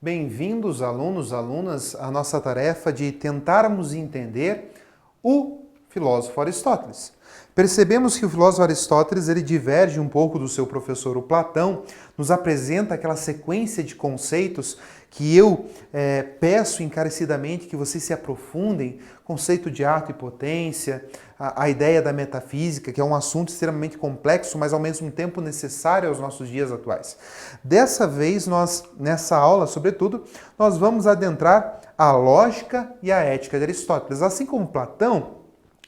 Bem-vindos, alunos, alunas, à nossa tarefa de tentarmos entender o filósofo Aristóteles. Percebemos que o filósofo Aristóteles ele diverge um pouco do seu professor, o Platão, nos apresenta aquela sequência de conceitos que eu peço encarecidamente que vocês se aprofundem, conceito de ato e potência, a ideia da metafísica, que é um assunto extremamente complexo, mas ao mesmo tempo necessário aos nossos dias atuais. Dessa vez, nessa aula, sobretudo, nós vamos adentrar a lógica e a ética de Aristóteles. Assim como Platão,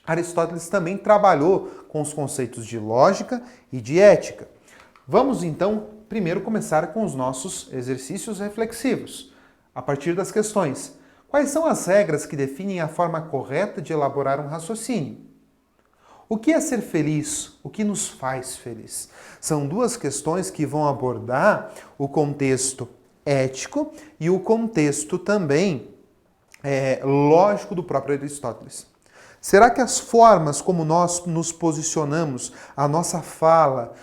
Aristóteles também trabalhou com os conceitos de lógica e de ética. Vamos então primeiro começar com os nossos exercícios reflexivos, a partir das questões. Quais são as regras que definem a forma correta de elaborar um raciocínio? O que é ser feliz? O que nos faz feliz? São duas questões que vão abordar o contexto ético e o contexto também lógico do próprio Aristóteles. Será que as formas como nós nos posicionamos, a nossa fala,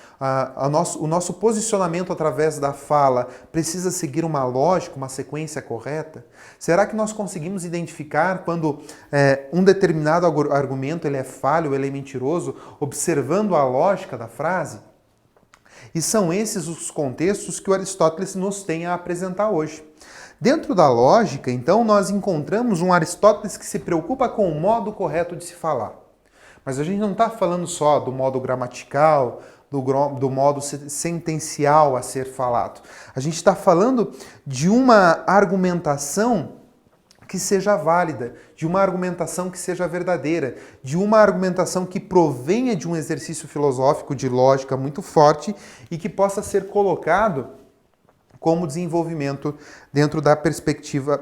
o nosso posicionamento através da fala precisa seguir uma lógica, uma sequência correta? Será que nós conseguimos identificar quando um determinado argumento ele é falho, ele é mentiroso, observando a lógica da frase? E são esses os contextos que o Aristóteles nos tem a apresentar hoje. Dentro da lógica, então, nós encontramos um Aristóteles que se preocupa com o modo correto de se falar. Mas a gente não está falando só do modo gramatical, do modo sentencial a ser falado. A gente está falando de uma argumentação que seja válida, de uma argumentação que seja verdadeira, de uma argumentação que provenha de um exercício filosófico de lógica muito forte e que possa ser colocado como desenvolvimento dentro da perspectiva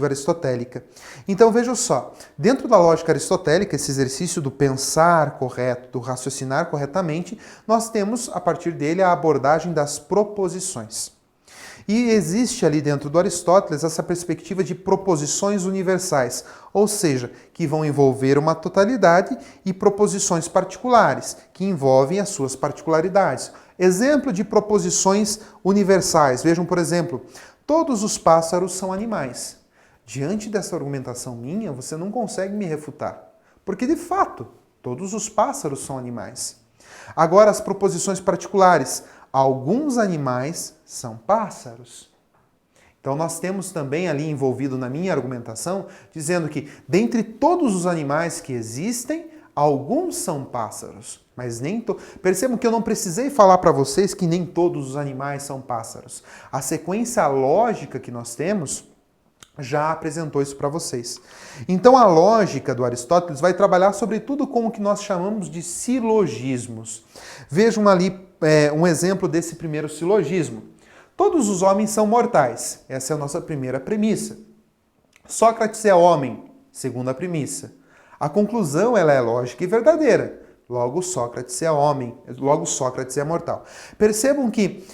aristotélica. Então veja só, dentro da lógica aristotélica, esse exercício do pensar correto, do raciocinar corretamente, nós temos a partir dele a abordagem das proposições. E existe ali dentro do Aristóteles essa perspectiva de proposições universais, ou seja, que vão envolver uma totalidade, e proposições particulares, que envolvem as suas particularidades. Exemplo de proposições universais. Vejam, por exemplo, todos os pássaros são animais. Diante dessa argumentação minha, você não consegue me refutar. Porque, de fato, todos os pássaros são animais. Agora, as proposições particulares. Alguns animais são pássaros. Então, nós temos também ali envolvido na minha argumentação, dizendo que, dentre todos os animais que existem, alguns são pássaros, mas nem todos. Percebam que eu não precisei falar para vocês que nem todos os animais são pássaros. A sequência lógica que nós temos já apresentou isso para vocês. Então a lógica do Aristóteles vai trabalhar sobretudo com o que nós chamamos de silogismos. Vejam ali um exemplo desse primeiro silogismo. Todos os homens são mortais. Essa é a nossa primeira premissa. Sócrates é homem, segunda premissa. A conclusão ela é lógica e verdadeira. Logo, Sócrates é homem, logo Sócrates é mortal. Percebam que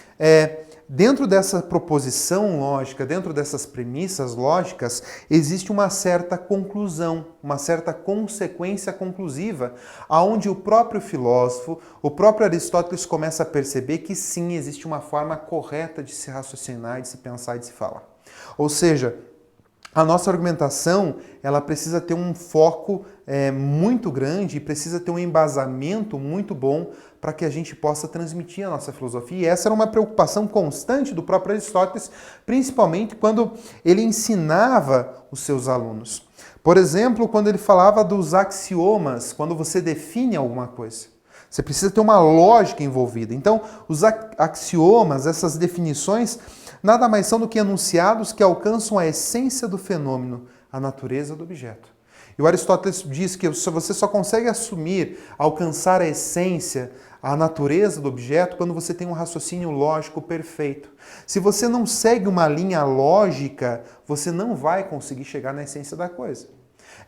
dentro dessa proposição lógica, dentro dessas premissas lógicas, existe uma certa conclusão, uma certa consequência conclusiva, aonde o próprio filósofo, o próprio Aristóteles começa a perceber que sim, existe uma forma correta de se raciocinar, de se pensar e de se falar. Ou seja, a nossa argumentação, ela precisa ter um foco muito grande e precisa ter um embasamento muito bom para que a gente possa transmitir a nossa filosofia. E essa era uma preocupação constante do próprio Aristóteles, principalmente quando ele ensinava os seus alunos. Por exemplo, quando ele falava dos axiomas, quando você define alguma coisa. Você precisa ter uma lógica envolvida. Então, os axiomas, essas definições, nada mais são do que enunciados que alcançam a essência do fenômeno, a natureza do objeto. E o Aristóteles diz que você só consegue assumir, alcançar a essência, a natureza do objeto, quando você tem um raciocínio lógico perfeito. Se você não segue uma linha lógica, você não vai conseguir chegar na essência da coisa.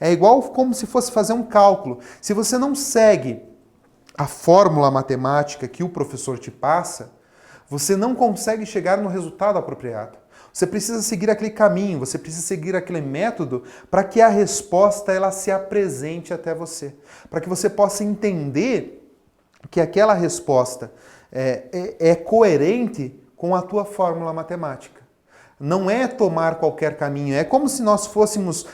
É igual como se fosse fazer um cálculo. Se você não segue a fórmula matemática que o professor te passa, você não consegue chegar no resultado apropriado. Você precisa seguir aquele caminho, você precisa seguir aquele método para que a resposta ela se apresente até você. Para que você possa entender que aquela resposta é coerente com a tua fórmula matemática. Não é tomar qualquer caminho. É como se nós fôssemos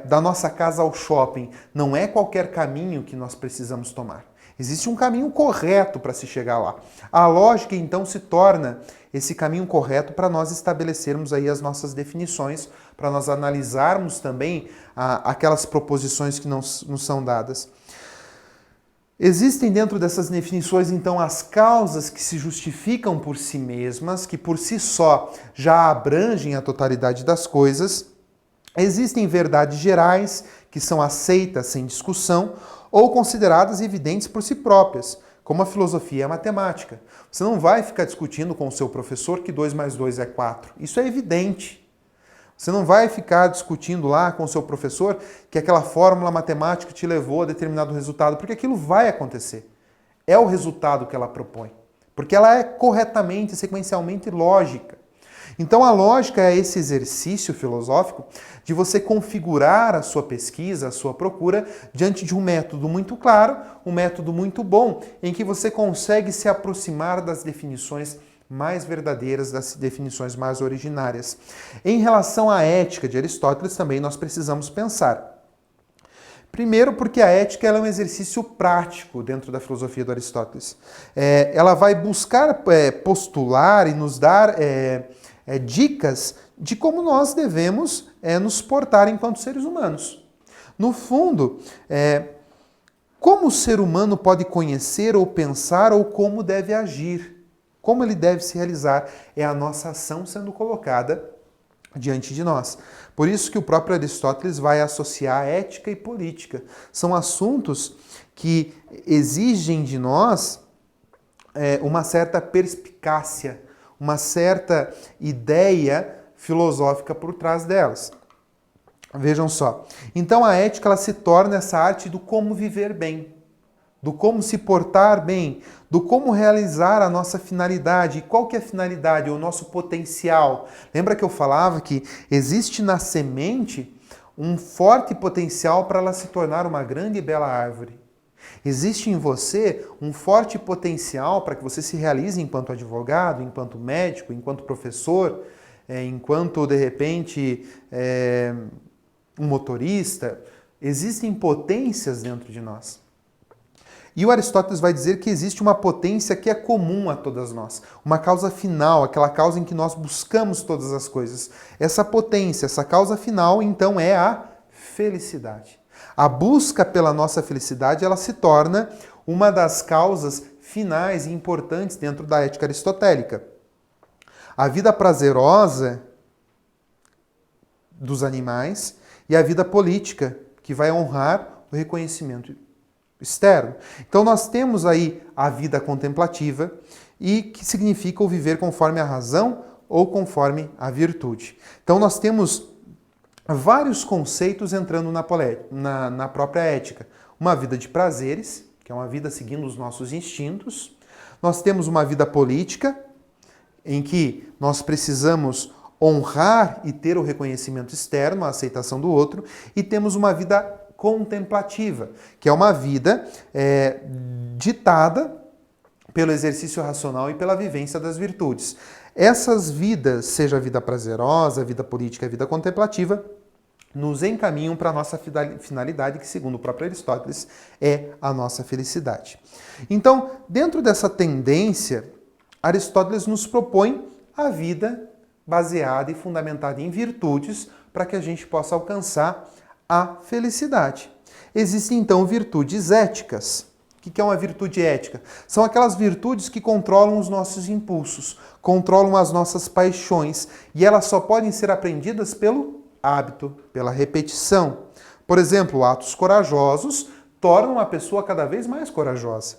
da nossa casa ao shopping. Não é qualquer caminho que nós precisamos tomar. Existe um caminho correto para se chegar lá. A lógica, então, se torna esse caminho correto para nós estabelecermos aí as nossas definições, para nós analisarmos também aquelas proposições que nos são dadas. Existem dentro dessas definições, então, as causas que se justificam por si mesmas, que por si só já abrangem a totalidade das coisas. Existem verdades gerais, que são aceitas sem discussão, ou consideradas evidentes por si próprias, como a filosofia e a matemática. Você não vai ficar discutindo com o seu professor que 2 mais 2 é 4. Isso é evidente. Você não vai ficar discutindo lá com o seu professor que aquela fórmula matemática te levou a determinado resultado, porque aquilo vai acontecer. É o resultado que ela propõe. Porque ela é corretamente, sequencialmente lógica. Então a lógica é esse exercício filosófico de você configurar a sua pesquisa, a sua procura, diante de um método muito claro, um método muito bom, em que você consegue se aproximar das definições mais verdadeiras, das definições mais originárias. Em relação à ética de Aristóteles, também nós precisamos pensar. Primeiro, porque a ética ela é um exercício prático dentro da filosofia do Aristóteles. Ela vai buscar postular e nos dar dicas de como nós devemos nos portar enquanto seres humanos. No fundo, como o ser humano pode conhecer ou pensar ou como deve agir? Como ele deve se realizar? É a nossa ação sendo colocada diante de nós. Por isso que o próprio Aristóteles vai associar ética e política. São assuntos que exigem de nós uma certa perspicácia, uma certa ideia filosófica por trás delas. Vejam só. Então a ética ela se torna essa arte do como viver bem, do como se portar bem, do como realizar a nossa finalidade. E qual que é a finalidade? O nosso potencial. Lembra que eu falava que existe na semente um forte potencial para ela se tornar uma grande e bela árvore. Existe em você um forte potencial para que você se realize enquanto advogado, enquanto médico, enquanto professor, enquanto, de repente, um motorista. Existem potências dentro de nós. E o Aristóteles vai dizer que existe uma potência que é comum a todas nós. Uma causa final, aquela causa em que nós buscamos todas as coisas. Essa potência, essa causa final, então, é a felicidade. A busca pela nossa felicidade, ela se torna uma das causas finais e importantes dentro da ética aristotélica. A vida prazerosa dos animais e a vida política, que vai honrar o reconhecimento externo. Então nós temos aí a vida contemplativa e que significa o viver conforme a razão ou conforme a virtude. Então nós temos vários conceitos entrando na própria ética. Uma vida de prazeres, que é uma vida seguindo os nossos instintos. Nós temos uma vida política, em que nós precisamos honrar e ter o reconhecimento externo, a aceitação do outro, e temos uma vida contemplativa, que é uma vida ditada pelo exercício racional e pela vivência das virtudes. Essas vidas, seja a vida prazerosa, a vida política, a vida contemplativa, nos encaminham para a nossa finalidade, que, segundo o próprio Aristóteles, é a nossa felicidade. Então, dentro dessa tendência, Aristóteles nos propõe a vida baseada e fundamentada em virtudes para que a gente possa alcançar a felicidade. Existem, então, virtudes éticas. O que é uma virtude ética? São aquelas virtudes que controlam os nossos impulsos, controlam as nossas paixões, e elas só podem ser aprendidas pelo hábito, pela repetição. Por exemplo, atos corajosos tornam a pessoa cada vez mais corajosa.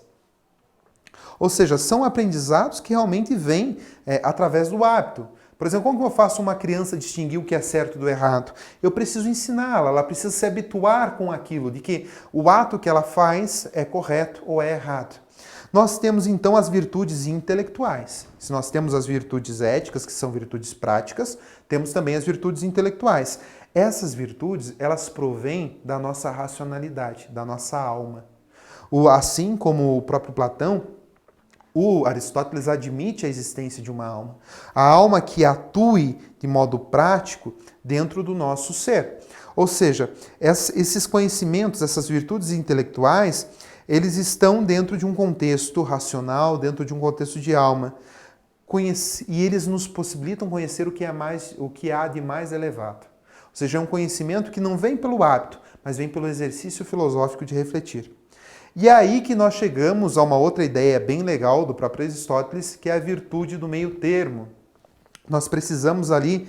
Ou seja, são aprendizados que realmente vêm através do hábito. Por exemplo, como eu faço uma criança distinguir o que é certo do errado? Eu preciso ensiná-la, ela precisa se habituar com aquilo, de que o ato que ela faz é correto ou é errado. Nós temos então as virtudes intelectuais. Se nós temos as virtudes éticas, que são virtudes práticas, temos também as virtudes intelectuais. Essas virtudes, elas provêm da nossa racionalidade, da nossa alma. Assim como o próprio Platão, O Aristóteles admite a existência de uma alma. A alma que atue de modo prático dentro do nosso ser. Ou seja, esses conhecimentos, essas virtudes intelectuais, eles estão dentro de um contexto racional, dentro de um contexto de alma. E eles nos possibilitam conhecer o que há de mais elevado. Ou seja, é um conhecimento que não vem pelo hábito, mas vem pelo exercício filosófico de refletir. E é aí que nós chegamos a uma outra ideia bem legal do próprio Aristóteles, que é a virtude do meio termo. Nós precisamos ali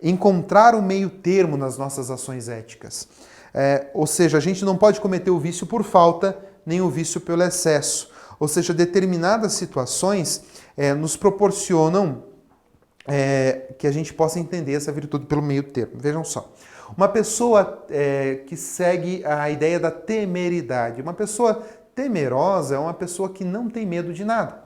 encontrar o meio termo nas nossas ações éticas. Ou seja, a gente não pode cometer o vício por falta, nem o vício pelo excesso. Ou seja, determinadas situações nos proporcionam que a gente possa entender essa virtude pelo meio termo. Vejam só. Uma pessoa que segue a ideia da temeridade. Uma pessoa temerosa é uma pessoa que não tem medo de nada.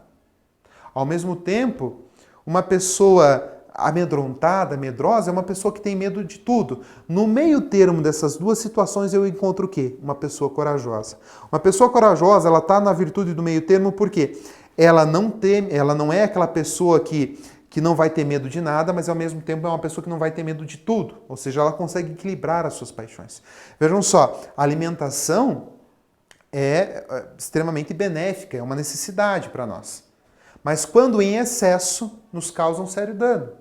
Ao mesmo tempo, uma pessoa amedrontada, medrosa, é uma pessoa que tem medo de tudo. No meio termo dessas duas situações eu encontro o quê? Uma pessoa corajosa. Uma pessoa corajosa, ela está na virtude do meio termo porque ela não é aquela pessoa que não vai ter medo de nada, mas ao mesmo tempo é uma pessoa que não vai ter medo de tudo. Ou seja, ela consegue equilibrar as suas paixões. Vejam só, a alimentação é extremamente benéfica, é uma necessidade para nós. Mas quando em excesso, nos causa um sério dano.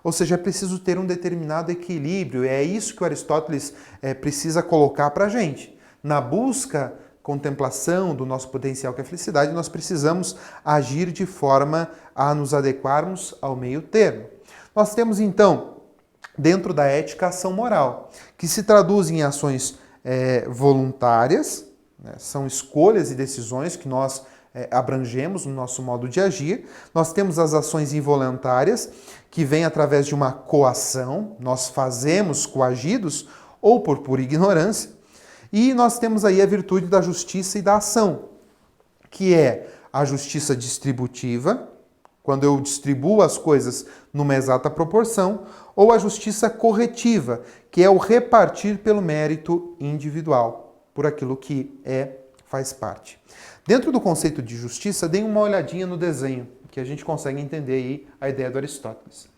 Ou seja, é preciso ter um determinado equilíbrio. É isso que o Aristóteles precisa colocar para a gente. Na busca, contemplação do nosso potencial que é a felicidade, nós precisamos agir de forma a nos adequarmos ao meio termo. Nós temos, então, dentro da ética, a ação moral, que se traduz em ações voluntárias, né? São escolhas e decisões que nós abrangemos no nosso modo de agir. Nós temos as ações involuntárias, que vêm através de uma coação, nós fazemos coagidos ou por pura ignorância. E nós temos aí a virtude da justiça e da ação, que é a justiça distributiva, quando eu distribuo as coisas numa exata proporção, ou a justiça corretiva, que é o repartir pelo mérito individual, por aquilo que faz parte. Dentro do conceito de justiça, deem uma olhadinha no desenho, que a gente consegue entender aí a ideia do Aristóteles.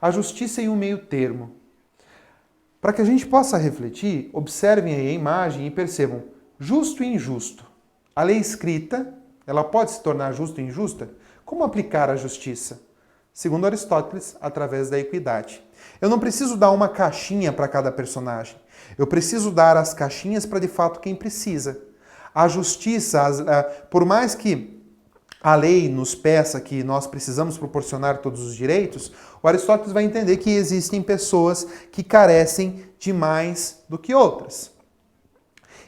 A justiça em um meio termo. Para que a gente possa refletir, observem aí a imagem e percebam justo e injusto. A lei escrita, ela pode se tornar justa e injusta? Como aplicar a justiça? Segundo Aristóteles, através da equidade. Eu não preciso dar uma caixinha para cada personagem. Eu preciso dar as caixinhas para, de fato, quem precisa. A justiça, por mais que a lei nos peça que nós precisamos proporcionar todos os direitos, o Aristóteles vai entender que existem pessoas que carecem de mais do que outras.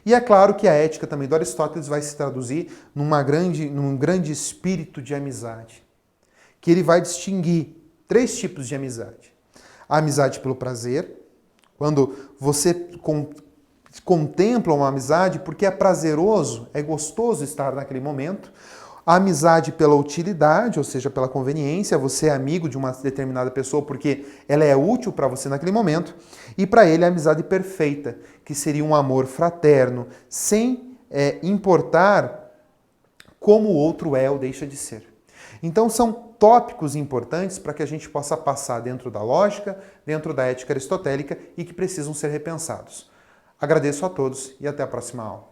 E é claro que a ética também do Aristóteles vai se traduzir num grande espírito de amizade, que ele vai distinguir 3 tipos de amizade. A amizade pelo prazer, quando você contempla uma amizade porque é prazeroso, é gostoso estar naquele momento. A amizade pela utilidade, ou seja, pela conveniência, você é amigo de uma determinada pessoa porque ela é útil para você naquele momento. E para ele a amizade perfeita, que seria um amor fraterno, sem importar como o outro é ou deixa de ser. Então são tópicos importantes para que a gente possa passar dentro da lógica, dentro da ética aristotélica e que precisam ser repensados. Agradeço a todos e até a próxima aula.